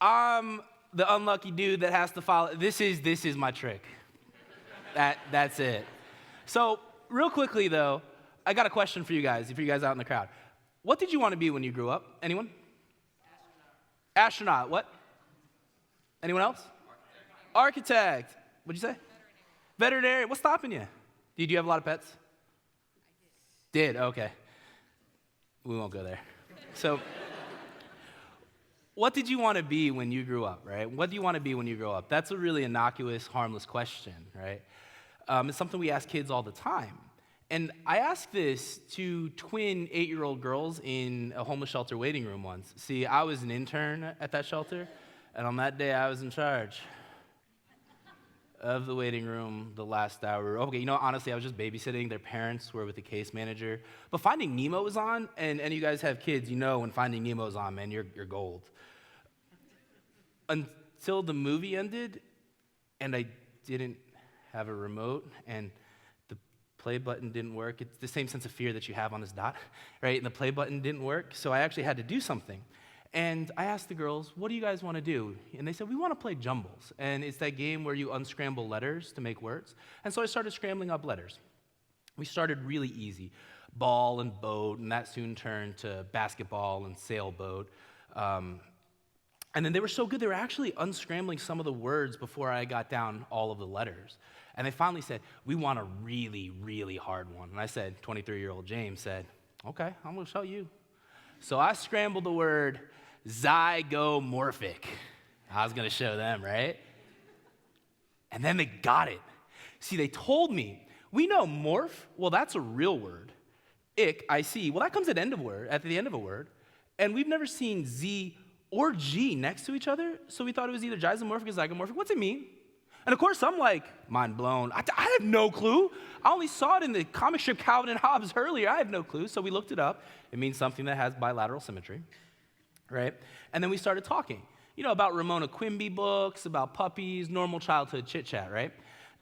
I'm the unlucky dude that has to follow. This is my trick. That's it. So real quickly though, I got a question for you guys, if you guys out in the crowd. What did you want to be when you grew up? Anyone? Astronaut. What? Anyone else? Architect. What'd you say? Veterinarian. What's stopping you? Did you have a lot of pets? Did, okay. We won't go there. So, what did you want to be when you grew up, right? What do you want to be when you grow up? That's a really innocuous, harmless question, right? It's something we ask kids all the time. And I asked this to twin 8-year-old girls in a homeless shelter waiting room once. See, I was an intern at that shelter, and on that day, I was in charge of the waiting room the last hour. Okay, honestly, I was just babysitting. Their parents were with the case manager. But Finding Nemo was on, and you guys have kids, when Finding Nemo is on, man, you're gold. Until the movie ended, and I didn't have a remote, and the play button didn't work. It's the same sense of fear that you have on this dot, right? And the play button didn't work, so I actually had to do something. And I asked the girls, what do you guys want to do? And they said, we want to play Jumbles. And it's that game where you unscramble letters to make words. And so I started scrambling up letters. We started really easy. Ball and boat, and that soon turned to basketball and sailboat. And then they were so good, they were actually unscrambling some of the words before I got down all of the letters. And they finally said, we want a really, really hard one. And I said, 23-year-old James said, okay, I'm going to show you. So I scrambled the word zygomorphic. I was going to show them, right? And then they got it. See, they told me, we know morph, well, that's a real word. Ick, I-C, well, that comes at the end of a word. And we've never seen Z or G next to each other, so we thought it was either gysomorphic or zygomorphic. What's it mean? And of course, I'm like, mind blown. I have no clue. I only saw it in the comic strip Calvin and Hobbes earlier. I have no clue, so we looked it up. It means something that has bilateral symmetry, right? And then we started talking, about Ramona Quimby books, about puppies, normal childhood chit-chat, right?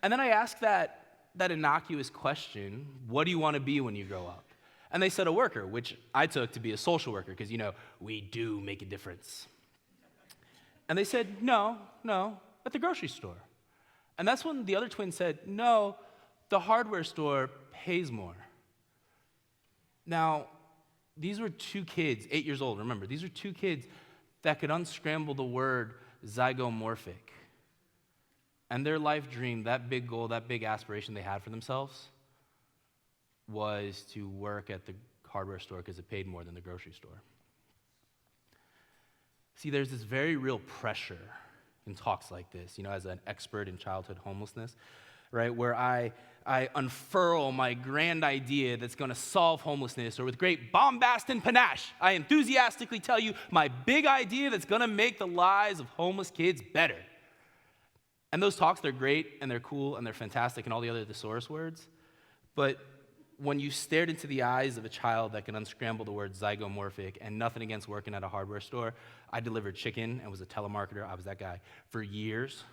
And then I asked that innocuous question, what do you want to be when you grow up? And they said a worker, which I took to be a social worker, because, we do make a difference. And they said, no, at the grocery store. And that's when the other twin said, no, the hardware store pays more. Now, these were two kids, 8 years old, remember, these are two kids that could unscramble the word zygomorphic. And their life dream, that big goal, that big aspiration they had for themselves was to work at the hardware store because it paid more than the grocery store. See, there's this very real pressure in talks like this, as an expert in childhood homelessness, right, where I unfurl my grand idea that's going to solve homelessness, or with great bombast and panache, I enthusiastically tell you my big idea that's going to make the lives of homeless kids better. And those talks, they're great, and they're cool, and they're fantastic, and all the other thesaurus words, but when you stared into the eyes of a child that can unscramble the word zygomorphic, and nothing against working at a hardware store, I delivered chicken and was a telemarketer, I was that guy, for years.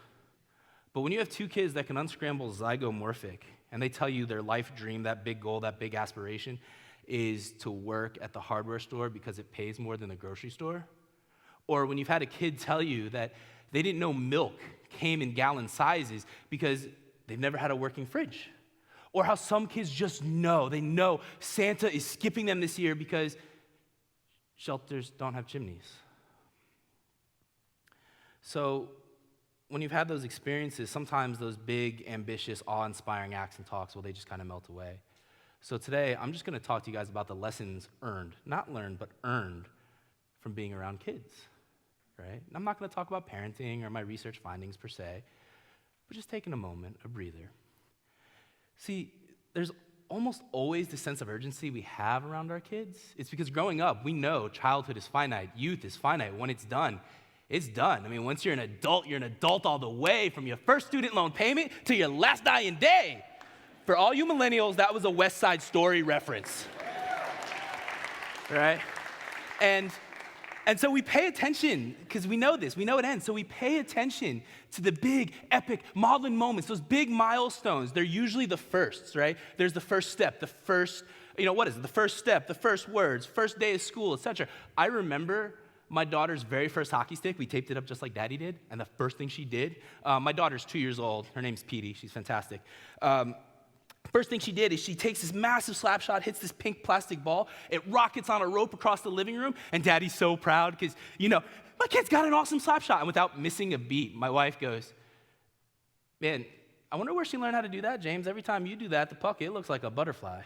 But when you have two kids that can unscramble zygomorphic, and they tell you their life dream, that big goal, that big aspiration, is to work at the hardware store because it pays more than the grocery store, or when you've had a kid tell you that they didn't know milk came in gallon sizes because they've never had a working fridge, or how some kids just know, they know Santa is skipping them this year because shelters don't have chimneys. So when you've had those experiences, sometimes those big, ambitious, awe-inspiring acts and talks, well, they just kind of melt away. So today, I'm just going to talk to you guys about the lessons earned, not learned, but earned from being around kids, right? And I'm not going to talk about parenting or my research findings per se, but just taking a moment, a breather. See, there's almost always the sense of urgency we have around our kids. It's because growing up, we know childhood is finite, youth is finite. When it's done, it's done. I mean, once you're an adult all the way, from your first student loan payment to your last dying day. For all you millennials, that was a West Side Story reference, right? And so we pay attention, because we know this, we know it ends. So we pay attention to the big, epic, maudlin moments, those big milestones. They're usually the firsts, right? There's the first step, the first, what is it? The first step, the first words, first day of school, etc. I remember my daughter's very first hockey stick, we taped it up just like Daddy did, and the first thing she did, my daughter's 2 years old. Her name's Petey. She's fantastic. First thing she did is she takes this massive slap shot, hits this pink plastic ball. It rockets on a rope across the living room, and Daddy's so proud because, my kid's got an awesome slap shot. And without missing a beat, my wife goes, man, I wonder where she learned how to do that, James. Every time you do that, the puck, it looks like a butterfly.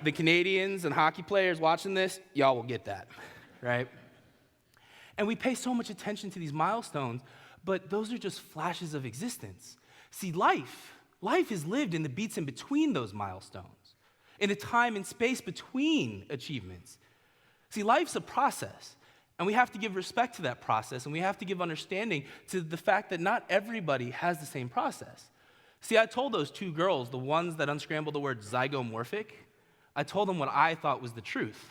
The Canadians and hockey players watching this, y'all will get that, right? And we pay so much attention to these milestones, but those are just flashes of existence. See, life is lived in the beats in between those milestones, in the time and space between achievements. See, life's a process, and we have to give respect to that process, and we have to give understanding to the fact that not everybody has the same process. See, I told those two girls, the ones that unscrambled the word zygomorphic, I told them what I thought was the truth.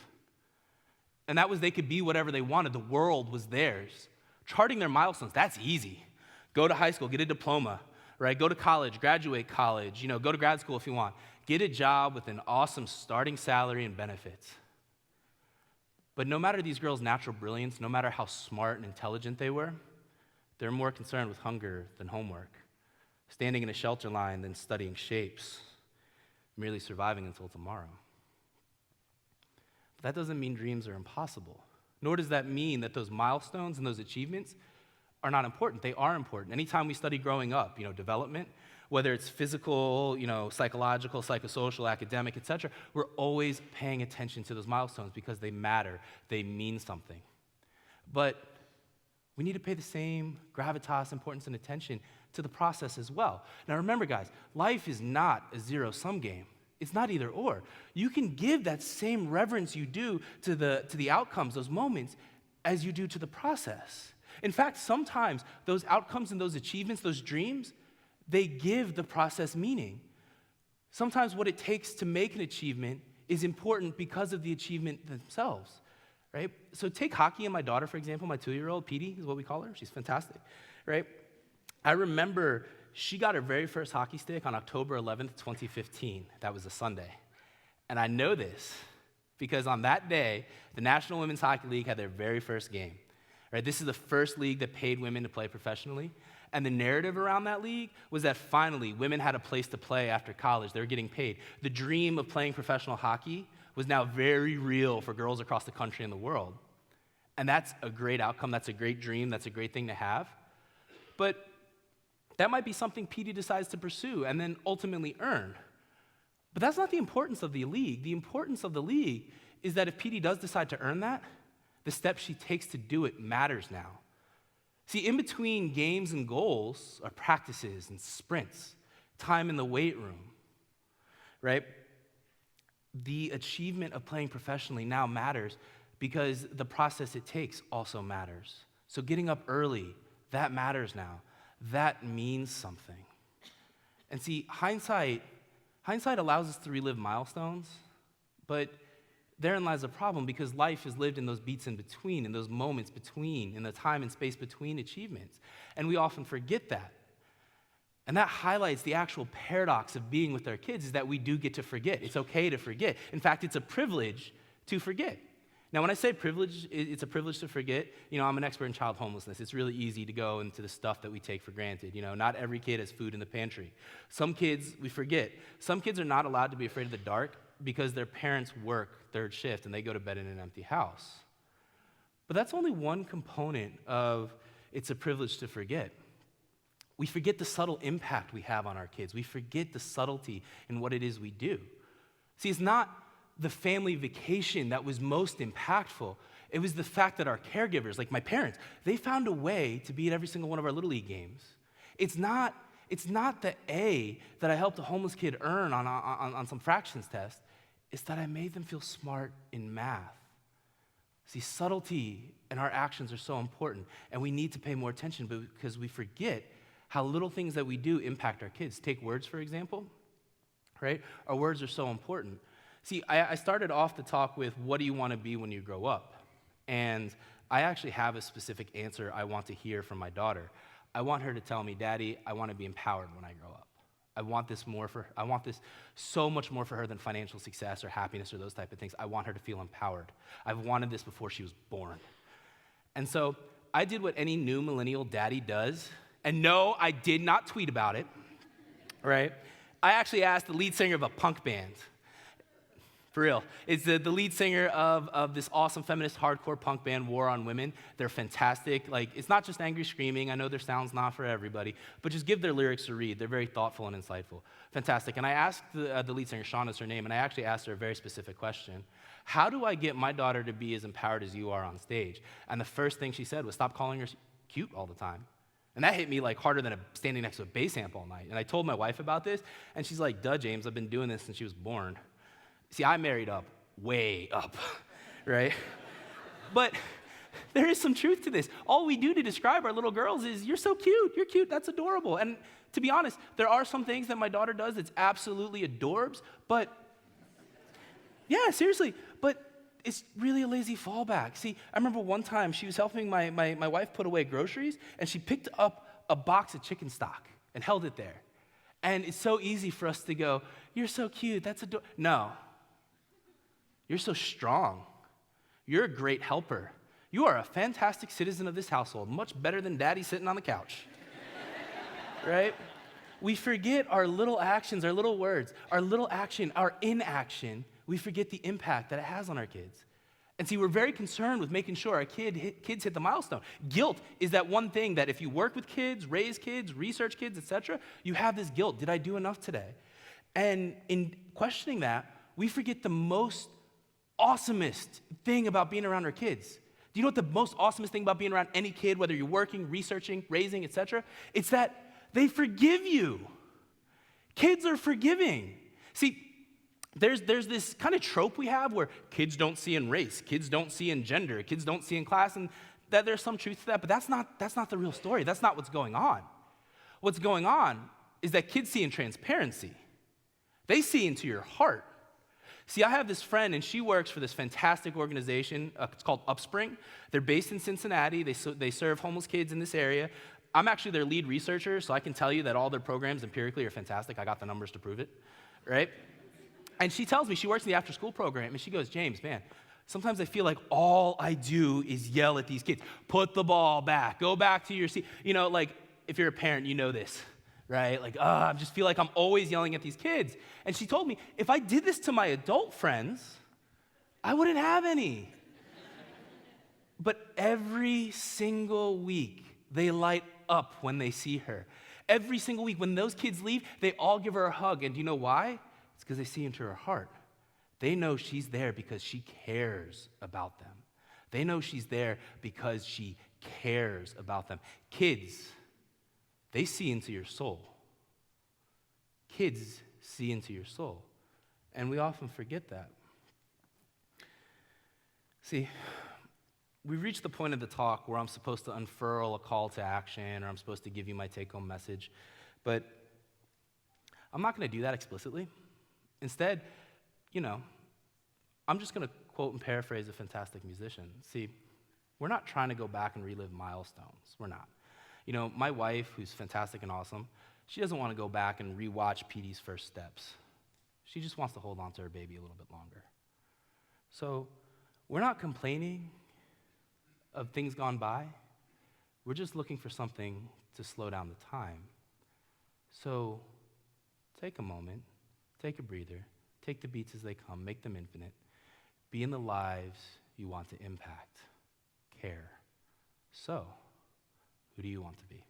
And that was they could be whatever they wanted. The world was theirs. Charting their milestones, that's easy. Go to high school, get a diploma, right? Go to college, graduate college, go to grad school if you want. Get a job with an awesome starting salary and benefits. But no matter these girls' natural brilliance, no matter how smart and intelligent they were, they're more concerned with hunger than homework, standing in a shelter line than studying shapes, merely surviving until tomorrow. But that doesn't mean dreams are impossible, nor does that mean that those milestones and those achievements are not important. They are important. Anytime we study growing up, development, whether it's physical, psychological, psychosocial, academic, etc., we're always paying attention to those milestones because they matter. They mean something. But we need to pay the same gravitas, importance, and attention to the process as well. Now remember, guys, life is not a zero-sum game. It's not either or. You can give that same reverence you do to the outcomes, those moments, as you do to the process. In fact, sometimes those outcomes and those achievements, those dreams, they give the process meaning. Sometimes what it takes to make an achievement is important because of the achievement themselves, right? So take hockey and my daughter, for example, my 2-year-old, Petey is what we call her. She's fantastic, right? I remember she got her very first hockey stick on October 11th, 2015. That was a Sunday. And I know this because on that day, the National Women's Hockey League had their very first game. Right? This is the first league that paid women to play professionally. And the narrative around that league was that finally women had a place to play after college. They were getting paid. The dream of playing professional hockey was now very real for girls across the country and the world. And that's a great outcome. That's a great dream. That's a great thing to have. But that might be something Petey decides to pursue and then ultimately earn. But that's not the importance of the league. The importance of the league is that if Petey does decide to earn that, the steps she takes to do it matters now. See, in between games and goals are practices and sprints, time in the weight room, right? The achievement of playing professionally now matters because the process it takes also matters. So getting up early, that matters now. That means something. And see, hindsight allows us to relive milestones, but therein lies a problem because life is lived in those beats in between, in those moments between, in the time and space between achievements. And we often forget that. And that highlights the actual paradox of being with our kids is that we do get to forget. It's okay to forget. In fact, it's a privilege to forget. Now, when I say privilege, it's a privilege to forget. I'm an expert in child homelessness. It's really easy to go into the stuff that we take for granted. Not every kid has food in the pantry. Some kids, we forget. Some kids are not allowed to be afraid of the dark because their parents work third shift and they go to bed in an empty house. But that's only one component of it's a privilege to forget. We forget the subtle impact we have on our kids. We forget the subtlety in what it is we do. See, it's not the family vacation that was most impactful. It was the fact that our caregivers, like my parents, they found a way to be at every single one of our Little League games. It's not the A that I helped a homeless kid earn on some fractions test. It's that I made them feel smart in math. See, subtlety and our actions are so important, and we need to pay more attention because we forget how little things that we do impact our kids. Take words, for example, right? Our words are so important. See, I started off the talk with, what do you want to be when you grow up? And I actually have a specific answer I want to hear from my daughter. I want her to tell me, Daddy, I want to be empowered when I grow up. I want this so much more for her than financial success or happiness or those type of things. I want her to feel empowered. I've wanted this before she was born, And so I did what any new millennial daddy does. And no, I did not tweet about it, right? I actually asked the lead singer of a punk band. For real. It's the lead singer of this awesome feminist hardcore punk band, War on Women. They're fantastic. Like, it's not just angry screaming. I know their sound's not for everybody, but just give their lyrics a read. They're very thoughtful and insightful. Fantastic. And I asked the lead singer, Shauna is her name, and I actually asked her a very specific question. How do I get my daughter to be as empowered as you are on stage? And the first thing she said was, stop calling her cute all the time. And that hit me like harder than standing next to a bass amp all night. And I told my wife about this, and she's like, duh, James, I've been doing this since she was born. See, I married up, way up, right? But there is some truth to this. All we do to describe our little girls is, you're so cute, that's adorable. And to be honest, there are some things that my daughter does that's absolutely adorbs, but yeah, seriously, but it's really a lazy fallback. See, I remember one time she was helping my wife put away groceries, and she picked up a box of chicken stock and held it there. And it's so easy for us to go, you're so cute, that's adorable. No. You're so strong. You're a great helper. You are a fantastic citizen of this household, much better than daddy sitting on the couch. Right? We forget our little actions, our little words, our little action, our inaction. We forget the impact that it has on our kids. And see, we're very concerned with making sure our kids hit the milestone. Guilt is that one thing that if you work with kids, raise kids, research kids, etc., you have this guilt. Did I do enough today? And in questioning that, we forget the most awesomest thing about being around our kids. Do you know what the most awesomest thing about being around any kid, whether you're working, researching, raising, etc.? It's that they forgive you. Kids are forgiving. See, there's this kind of trope we have where kids don't see in race, kids don't see in gender, kids don't see in class, and that there's some truth to that, but that's not the real story. That's not what's going on. What's going on is that kids see in transparency. They see into your heart. See, I have this friend, and she works for this fantastic organization. It's called Upspring. They're based in Cincinnati. They serve homeless kids in this area. I'm actually their lead researcher, so I can tell you that all their programs empirically are fantastic. I got the numbers to prove it, right? And she tells me, she works in the after-school program, and she goes, James, man, sometimes I feel like all I do is yell at these kids. Put the ball back. Go back to your seat. You know, like, if you're a parent, you know this. Right? Like, I just feel like I'm always yelling at these kids. And she told me, if I did this to my adult friends, I wouldn't have any. But every single week, they light up when they see her. Every single week, when those kids leave, they all give her a hug. And do you know why? It's because they see into her heart. They know she's there because she cares about them. They know she's there because she cares about them. Kids, they see into your soul. Kids see into your soul. And we often forget that. See, we've reached the point of the talk where I'm supposed to unfurl a call to action, or I'm supposed to give you my take-home message. But I'm not going to do that explicitly. Instead, I'm just going to quote and paraphrase a fantastic musician. See, we're not trying to go back and relive milestones. We're not. My wife, who's fantastic and awesome, she doesn't want to go back and rewatch Petey's first steps. She just wants to hold on to her baby a little bit longer. So we're not complaining of things gone by. We're just looking for something to slow down the time. So take a moment, take a breather, take the beats as they come, make them infinite. Be in the lives you want to impact. Care. So, who do you want to be?